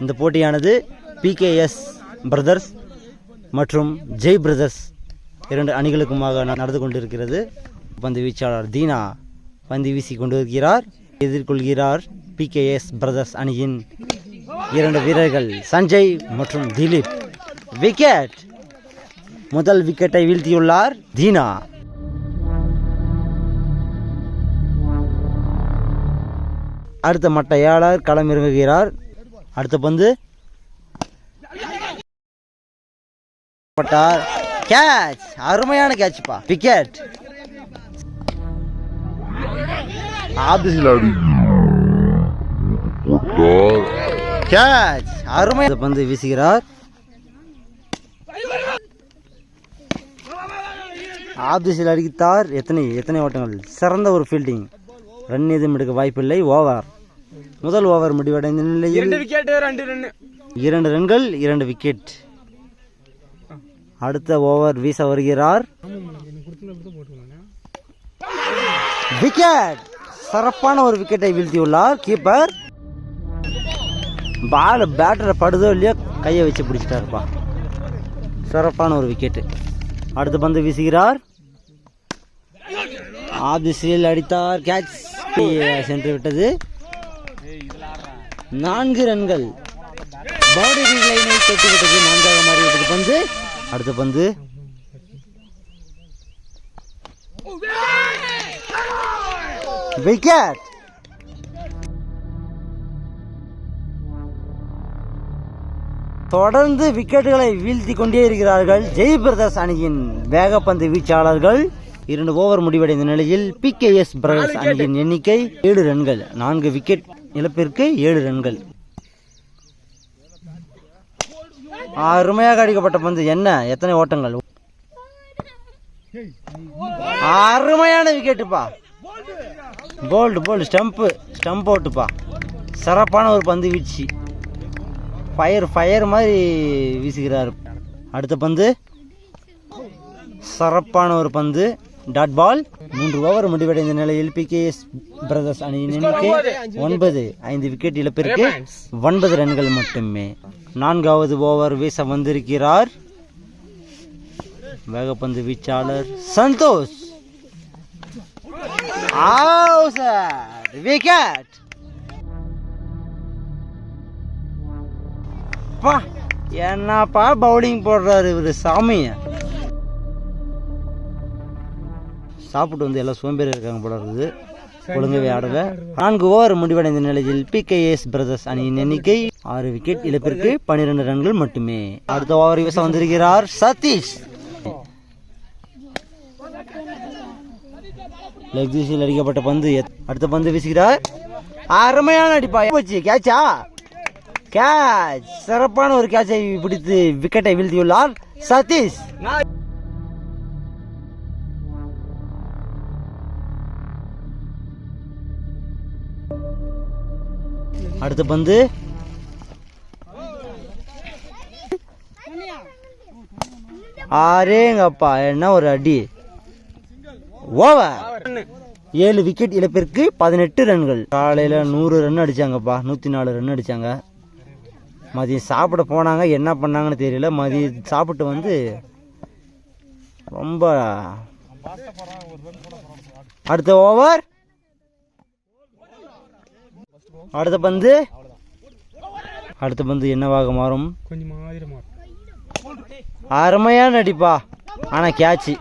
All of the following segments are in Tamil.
இந்த போட்டியானது PKS பிரதர்ஸ் மற்றும் ஜெய் பிரதர்ஸ் 2 அணிகளுக்குமாக நடந்து கொண்டிருக்கிறது. பந்து வீச்சாளர் தீனா பந்து வீசி கொண்டிருக்கிறார். எதிர்கொள்கிறார் PKS பிரதர்ஸ் அணியின் 2 வீரர்கள் சஞ்சய் மற்றும் திலீப். விக்கெட்! முதல் விக்கெட்டை வீழ்த்தியுள்ளார் தீனா. அடுத்த மட்டையாளர் களமிறங்குகிறார். அடுத்த பந்து கேட்ச்! அருமையான கேட்ச்ப்பா. விக்கெட்! கேட்ச்! அருமையான பந்து வீசுகிறார். ஆப்திசில் அடித்தார். எத்தனை ஓட்டங்கள்! சிறந்த ஒரு ஃபீல்டிங். ரன் எதுவும் எடுக்க வாய்ப்பில்லை. ஓவர். முதல் ஓவர் முடிவடைந்த நிலையில் 2 ரன்கள் 2 விக்கெட். அடுத்த ஓவர் வீச வருகிறார். விக்கெட்! சிறப்பான ஒரு விக்கெட்டை வீழ்த்தியுள்ளார் கீப்பர். பால் பேட்டரை படுதோ இல்லையோ கையை வச்சு பிடிச்சிட்டாருப்பா. சிறப்பான ஒரு விக்கெட். அடுத்த பந்து வீசுகிறார். ஆப்திசில் அடித்தார். கேட்ச் சென்று விட்டது. 4 ரன்கள். பவுண்டரி லைனை தொட்டுவிட்டது. 4ஆக மாறிவிட்டது பந்து. அடுத்த பந்து விக்கெட்! தொடர்ந்து விக்கெட்டுகளை வீழ்த்தி கொண்டே இருக்கிறார்கள் ஜெய் பிரதர்ஸ் அணியின் வேகப்பந்து வீச்சாளர்கள். 2 ஓவர் முடிவடைந்த நிலையில் PKS பிரதர்ஸ் அணியின் எண்ணிக்கை 7 ரன்கள். 4 விக்கெட் இழப்பிற்கு 7 ரன்கள். அருமையாக அடிக்கப்பட்ட பந்து. எத்தனை ஓட்டங்கள்! அருமையான விக்கெட்டுப்பா. Bolt stump அவுட்டுப்பா. சிறப்பான ஒரு பந்து வீச்சு. ஃபயர் மாதிரி வீசுகிறார். அடுத்த பந்து சிறப்பான ஒரு பந்து. Dot ball. 3 ஓவர் முடிவடைந்த நிலையில் PKS பிரதர்ஸ் அணியின் எண்ணிக்கை 9. 5 விக்கெட் இழப்பிற்கு 9 ரன்கள் மட்டுமே. 4வது ஓவர் வீச வந்திருக்கிறார் வேகப்பந்து வீச்சாளர் சந்தோஷ். விக்கெட்! என்னப்பா பவுலிங் போடுறாரு இவரு சாமிய. சாப்பிட்டு வந்து எல்லாம் சோம்பேறி இருக்காங்க போல இருக்குது. ஒழுங்கவே ஆடல. 4 ஓவர் முடிவடைந்த நிலையில் PKS பிரதர்ஸ் அணியின் எண்ணிக்கை 6 விக்கெட் இழப்பிற்கு 12 ரன்கள் மட்டுமே. அடுத்த ஓவர் வீச வந்திருக்கிறார் சதீஷ். லெக் வீசில் அடிக்கப்பட்ட பந்து. அடுத்த பந்து வீசுகிறார். அருமையான அடிப்பா. போச்சு கேட்சா. கேட்ச்! சிறப்பான ஒரு கேட்சை பிடித்து விக்கெட்டை வீழ்த்தியுள்ளார் சதீஷ். அடுத்த பந்து ஆரேங்கப்பா. என்ன ஒரு அடி. ஓவர். 7 விக்கெட் இழப்பிற்கு 18 ரன்கள். காலையில் 100 ரன் அடிச்சாங்கப்பா. 104 ரன் அடிச்சாங்க. மதியம் சாப்பிட போனாங்க. என்ன பண்ணாங்கன்னு தெரியல. மதியம் சாப்பிட்டு வந்து ரொம்ப. அடுத்த ஓவர். அடுத்த பந்து என்னவாக மாறும்? அருமையான அடிப்பா. ஆனா கேட்ச்.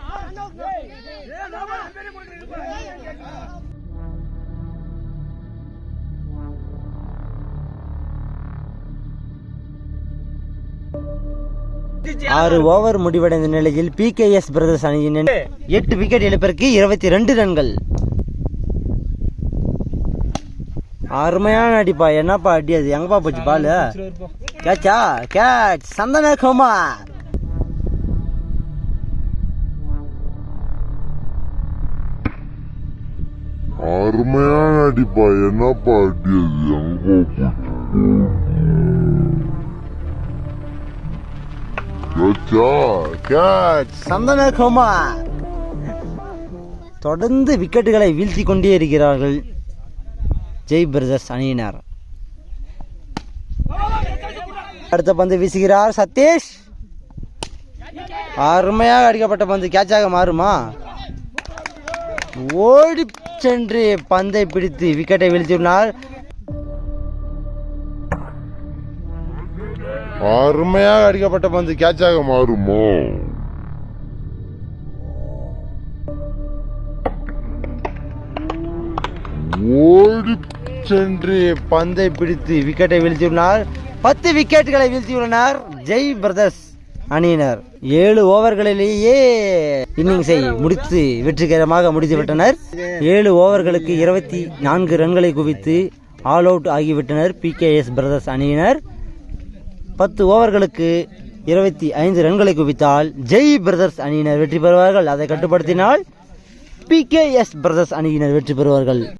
ஆறு ஓவர் முடிவடைந்த நிலையில் PKS பிரதர்ஸ் அணியின் 8 விக்கெட் இழப்பிற்கு 22 ரன்கள். அருமையான அடிப்பா. என்னப்பா அடி அது? எங்கப்பா போச்சு பால்? கேட்சா? கேட்ச் சந்தனகுமார். அருமையான அடிப்பா. என்னப்பா அடி அது? எங்கப்பா போச்சு? சந்தனகுமார். தொடர்ந்து விக்கெட்டுகளை வீழ்த்தி கொண்டே இருக்கிறார்கள் ஜெய் பிரதர்ஸ் அணியினர். அடுத்த பந்து வீசுகிறார் சதீஷ். அருமையாக அடிக்கப்பட்ட பந்து கேட்சாக மாறுமா? ஓடி சென்று பந்தை பிடித்து விக்கெட்டை வீழ்த்தியுள்ளார். அருமையாக அடிக்கப்பட்ட பந்து கேட்சாக மாறுமா? ஓடி சென்று பந்தை பிடித்து விக்கெட்டை வீழ்த்தியுள்ளார். 10 விக்கெட்டுகளை வீழ்த்தியுள்ளனர் ஜெய் பிரதர்ஸ் அணியினர். 7 ஓவர்களிலேயே இன்னிங்ஸை முடித்து வெற்றிகரமாக முடித்துவிட்டனர். 7 ஓவர்களுக்கு 24 ரன்களை குவித்து ஆல் அவுட் ஆகிவிட்டனர் பிகேஎஸ் பிரதர்ஸ் அணியினர். 10 ஓவர்களுக்கு 25 ரன்களை குவித்தால் ஜெய் பிரதர்ஸ் அணியினர் வெற்றி பெறுவார்கள். அதை கட்டுப்படுத்தினால் பிகேஎஸ் பிரதர்ஸ் அணியினர் வெற்றி பெறுவார்கள்.